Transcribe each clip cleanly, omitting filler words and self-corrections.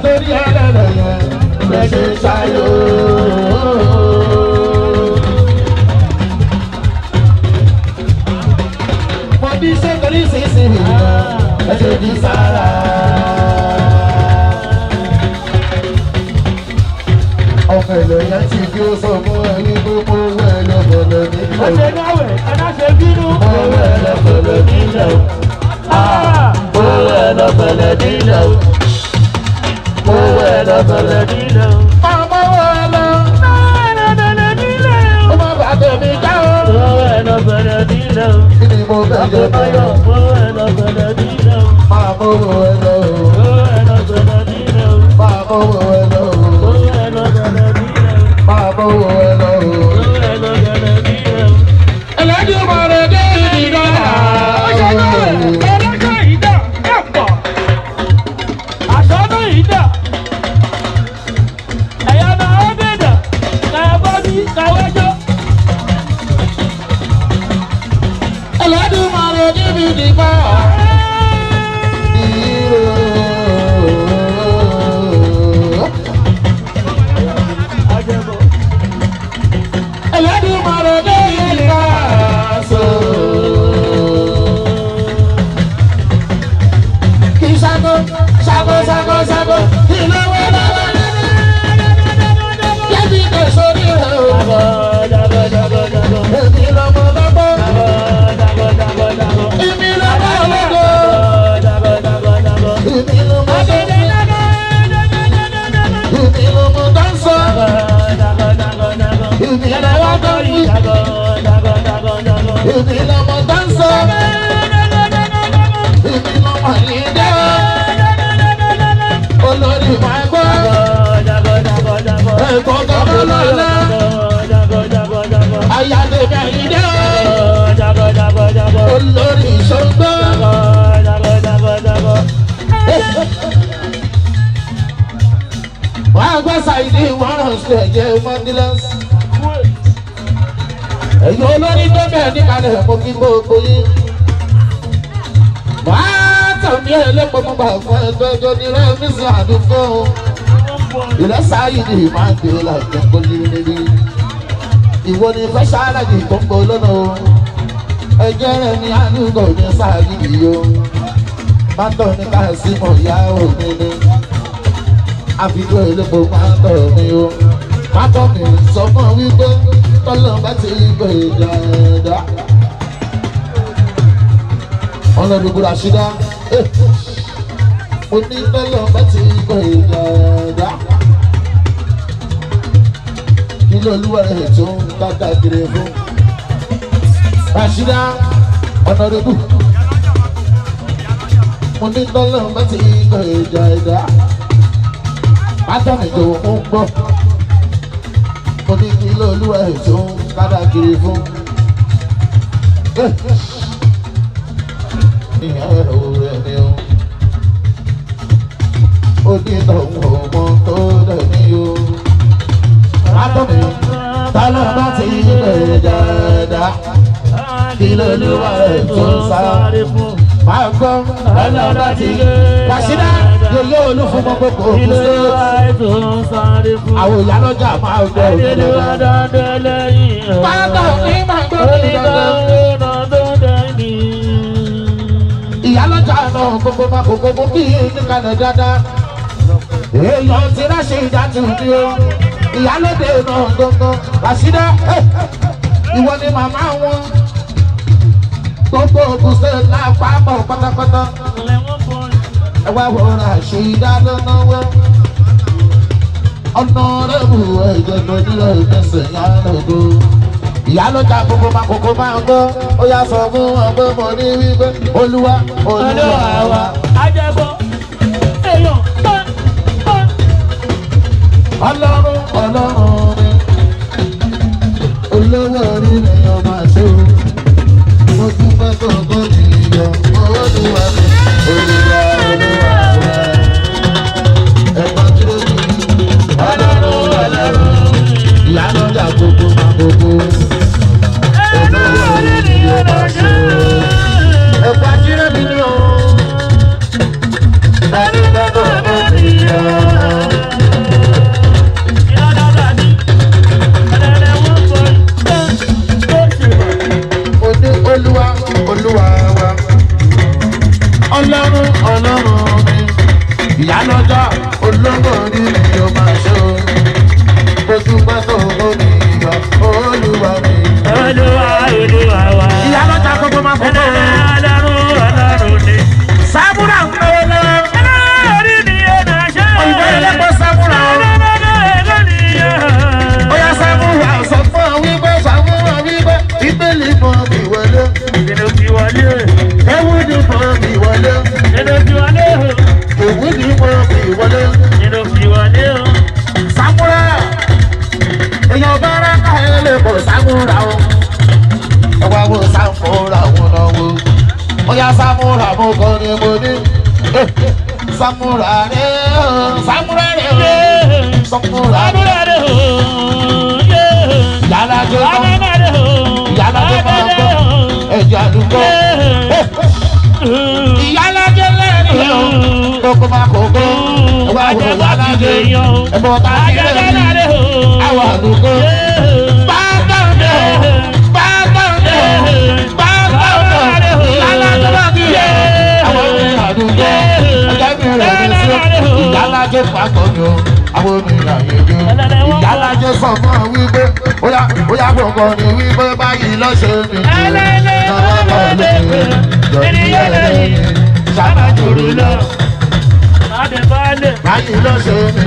torí ẹlẹ́lẹ̀ yẹn lè ṣe ṣayó. mo ní sẹ́kọ̀rì sísìn yẹn ẹ ṣe di sára. ọmọ èlò yẹn ti fi ó sọ fún ẹni tó mú owó ẹlẹ́fọ̀lẹ́ nílẹ̀. ọ̀sẹ̀ náà wẹ̀ ẹ̀dá ṣe bínú. owó ẹlẹ́fọ̀lẹ́ nílẹ̀. owó ẹlẹ́fọ̀lẹ́ nílẹ̀. owó ẹlẹ́fọ̀lẹ́ nílẹ̀. ọmọ owó ẹlẹ́fọ̀lẹ́ nílẹ̀. ó má bàa tẹ̀mí já o. owó ẹlẹ́fọ̀lẹ́ nílẹ̀. kí ni mo fẹ́ jẹ bẹ́ẹ̀? owó ẹlẹ́fọ̀lẹ́ nílẹ̀. máa mú owó ẹlẹ́ o. owó ẹlẹ́fọ̀lẹ́ nílẹ̀. máa mú owó ẹlẹ́ o. owó ẹlẹ́fọ̀lẹ́ nílẹ̀. máa mú owó ẹlẹ́ o. owó ẹlẹ́fọ̀lẹ́ nílẹ̀. ẹlẹ́dùn máa rẹ̀ dé ìdílọ́lá. ọjọ́ náà ọlọ́jọ́ ìdá ẹ̀pọ̀ àṣọ́nà ìdá ẹ̀yà náà ó dèdà kàyàbọ́ bí kàwẹ́jọ́. ẹlẹ́dùn máa rẹ̀ dé ìdílọ́lá. àjẹbọ̀ ẹlẹ́dùn máa rẹ̀ dé ìdílọ́lá. kì í ṣàgó ṣàgó ṣàgó ṣàgó ìnáwó lọ́wọ́ lẹ́bí kò sórí rẹ̀ o. èmi lọ́mọ lọ́gbọ́ èmi lọ́mọ lọ́gbọ́ èmi lọ́mọ lọ́gbọ́ èmi lọ́mọ dáńsọ́ èmi lọ́mọ dọ́rí èmi lọ́mọ dáńsọ́ èmi lọ́mọ lídẹ́ olórí máa gbọ́ ẹ̀kọ́ gbọ́dọ̀ lọ́la ayáde lídẹ́ olórí ìṣògbọ́. wọ́n á gbọ́ ṣàìdí wọ́n rán sí ẹ̀jẹ̀ mọ́ndílẹ́sì. ẹ̀yin olórí tó bẹ̀ níkàlẹ̀ mo kí gbogbo yín. wọ́n á tẹ̀mí ẹlẹ́pọ̀ mọ́ bá fún ẹgbẹ́jọ́ ní rẹ́mísì àdúgbò. ìrẹsàáyì ni máa ń gbé láìpẹ́ kó ní níbi. ìwọ ni fẹ́ ṣáláàjì tó ń bọ̀ lọ́nà o. ẹjẹ́ rẹ̀ ní àdúgbò ní sáàgì yìí o. má tọ́ ní káàsìmọ̀ ìyá òní ni. àfikún ẹlẹ́pọ̀ máa ń tọ̀ mí o. má tọ́ mi sọ fún wípé tọ́lọ́ bá ti gbé dáadáa. ọlọ́dún Rashida mo ní tọ́lọ́ bá ti gbé dáadáa. kí ló lúwa rẹ̀ tó ń káká kiri fún. Rashida ọlọ́dún mo ní tọ́lọ́ bá ti gbé dáadáa. Bátọ́mì tó ń gbọ́. Mo ní kí ló lúwa rẹ̀ tó ń káká kiri fún. Ìyàwó rẹ̀ ni o. Ó ní tọ̀hún ọmọ tó dẹ̀ ní o. Bátọ́mì tọ́lọ́ bá ti gbé dáadáa. Kí ló lúwa rẹ̀ tó ń sáré fún. Máa gbọ́ tọ́lọ́ bá ti gbé. Rashida yóò olúfún mọ́ gbogbo òkú sí. Àwọn ìyálọ́jà máa gbọ́ òkú lọ́dọ̀. Pátọ̀ ní máa gbọ́ òkú lọ́dọ̀. Ìyálọ́jà náà gbogbo máa kó gbogbo kí ní kalẹ̀ dáadáa. Èèyàn ti ráṣẹ ìdájú ni o. Ìyálóde náà gbọ̀ngàn. Rashida ìwọ ni màmá wọn. Gbogbo òkú sí lápapọ̀ pátápátá. Ẹ wá wo Rashida lọ́nàwọ́. Ọ̀nà rẹ̀ wù ẹ̀jẹ̀ tó nílò ìgbésẹ̀ yálòdò. Ìyálọ́jà gbogbo máa kókó máa ń gbọ́. Ó yá sọ fún wọn pé mo ní wípé Olúwa Olúwa wa. Ajẹ́bọ̀ èèyàn pọ́n. Ọlọ́run Ọlọ́run mi. Olówó orí mi yóò máa ṣe o. Mo dúpẹ́ gbogbo nìyẹn. Olúwa mi. Olúwa Olúwa wa. Ẹ̀gbọ́n tí ó ní. Ọlọ́run Ọlọ́run. Ìyálọ́jà gbogbo máa gbogbo. Olówó orí mi yóò máa ṣe o. Ẹ̀gbọ́n tí ó ní o. Alájà olówó orí mi yóò máa ṣe o. Mo dúpẹ́ tó omi ìyá olúwa mi. Olúwa Olúwa wa. Ìyá lọ́jà gbogbo máa fọ́ bọ́. Ọlọ́run ni. Sábúrà ń pè é lọ. Orí ni ọ̀nà ṣe. Òyìnbó ẹlẹ́gbọ́n sábúrà o. Oya sábúrà sọ fún ọ wípé sábúrà wípé ìbéèlì mọ̀ mi wọlé. Nínú fi wọlé. Ewu ni mọ̀ mi wọlé. Nínú fi wọlé. Òwú ni mọ̀ mi wọlé. Nínú fi wọlé. Sábúrà èèyàn bá rẹ̀ ká ẹ lè bọ̀ sábúrà o. Ẹ wá wo sáfúrà wọn náà wo. Oya sábúrà mo kọ́ ni mo ní. Sábúrà rẹ̀ o. Sábúrà rẹ̀ o. Sábúrà rẹ̀ o. Yàrá jẹ́ kọ́. Yàrá jẹ́ kọ́ gbọ́. Ẹ̀jẹ̀ àdúgbò. Ìyálàjẹ́ lẹ́rìí o. Kókó máa kókó. Ẹ̀wá wo ìyálàjẹ́. Ẹ̀bọ̀ ká yẹ lẹ́rìí. Àwọn àdúgbò. Bákàndé o. Bákàndé o. Bákàndé o. Ìyálàjẹ́ lẹ́rìí. Àwọn àdúgbò. Ẹ̀jẹ̀ mi rẹ̀ ní sí. Ìyálàjẹ́ pàkọ́jọ. Àwọn ènìyàn yẹ̀dẹ̀. Ìyálàjẹ́ sọ fún ọ wípé óyá gbọ̀ngàn ni wípé báyìí lọ́sẹ̀ mi. Sábà jòrò lọ. Báyìí lọ́sẹ̀ mi.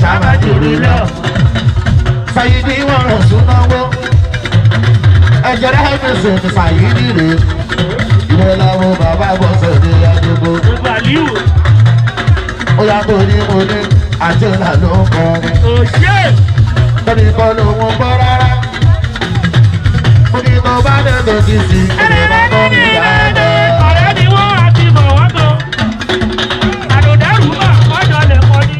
Sábà jòrò lọ. Fàyídì wọn rọ̀ súnáwó. Ẹ̀jẹ̀ rẹ̀ mi sùn ní fàyídì rè. Ìwé làwọn bàbá bọ̀sẹ̀ ní àdúgbò. Óyá tó ní mo ní àti ìlà ló ń kọrin. Tóní kọ́ ló ń gbọ́ rárá. Mo ní mo bá dẹ̀ tó ti sí. Ẹni bá kọ́ mi dáadáa. Ọ̀rẹ́ ni wọ́n àti bọ̀ wọ́n gan. Àdòdàrú mà ọjọ́ lè kọ́ ni.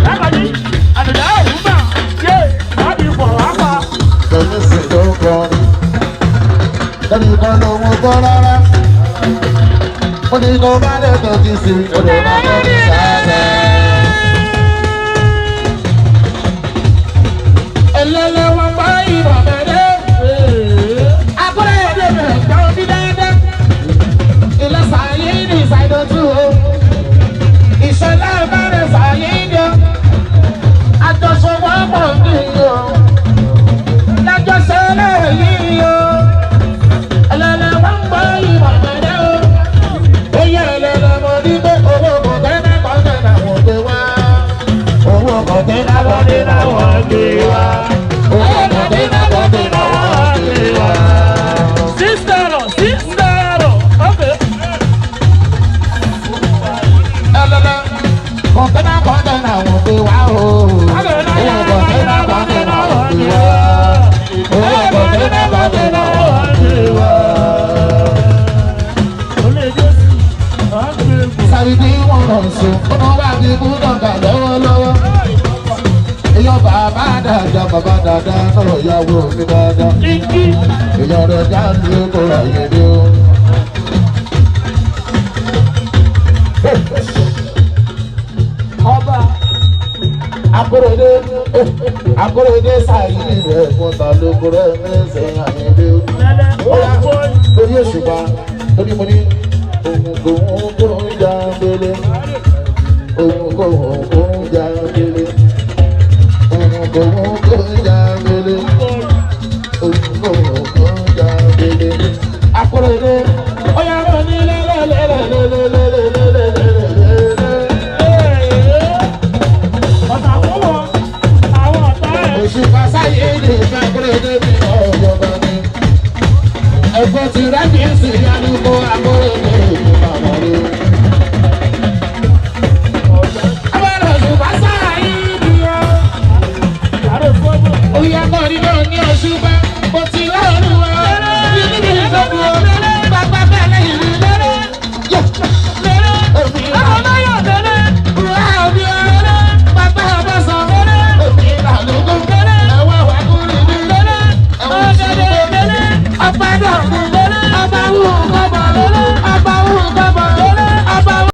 Lábàdí àdòdàrú mà yé wọ́n ti bọ̀ wá pa. Tóní sì ló ń kọrin. Tóní kọ́ ló ń gbọ́ rárá. Mo ní mo bá dẹ̀ tó ti sí. Ẹni bá kọ́ mi dáadáa. Ẹlẹ́lẹ́ wọn bá ìbọn bẹ̀rẹ̀. Akúrẹ́ ẹ̀dẹ̀ bẹ̀rẹ̀ gbọ́ bí dáadáa. Ilé sàyé ní ìsàdọ̀tún o. Ìṣẹ̀lẹ̀ ìbẹ̀rẹ̀ sàyé ní o. Àjọṣe wọn pọ̀ ní o. Lájọṣe lẹ́yìn o. Ẹlẹ́lẹ́ wọn bá ìbọn bẹ̀rẹ̀ o. Oyè ẹlẹ́lẹ́ mo ní pé owó kọ̀tẹ́nà kọ̀tẹ́nà wọ́n gbé wá. Owó kọ̀tẹ́nà kọ̀tẹ́nà wọ́n gbé wá. Kọ̀tẹ́nà wọ́n gbé wá o. Owó kọ̀tẹ́nà kọ̀tẹ́nà wọ́n gbé wá. Owó kọ̀tẹ́nà kọ̀tẹ́nà wọ́n gbé wá. Sàrídì wọn rọ̀ sùn, ọmọ wa ti kú dọ̀gà lọ́wọ́lọ́wọ́. Èèyàn bàbá dáadáa lọ́rọ̀ ìyàwó mi dáadáa. Èèyàn rẹ̀ jáde kó ra yẹ̀dẹ̀ o. Ọba Akóredé sáyé rẹ̀ kọ́ta ló kórè mẹ́sẹ̀ àyẹ̀dẹ̀ o. Torí òṣùpá torí mo ní òun kúrò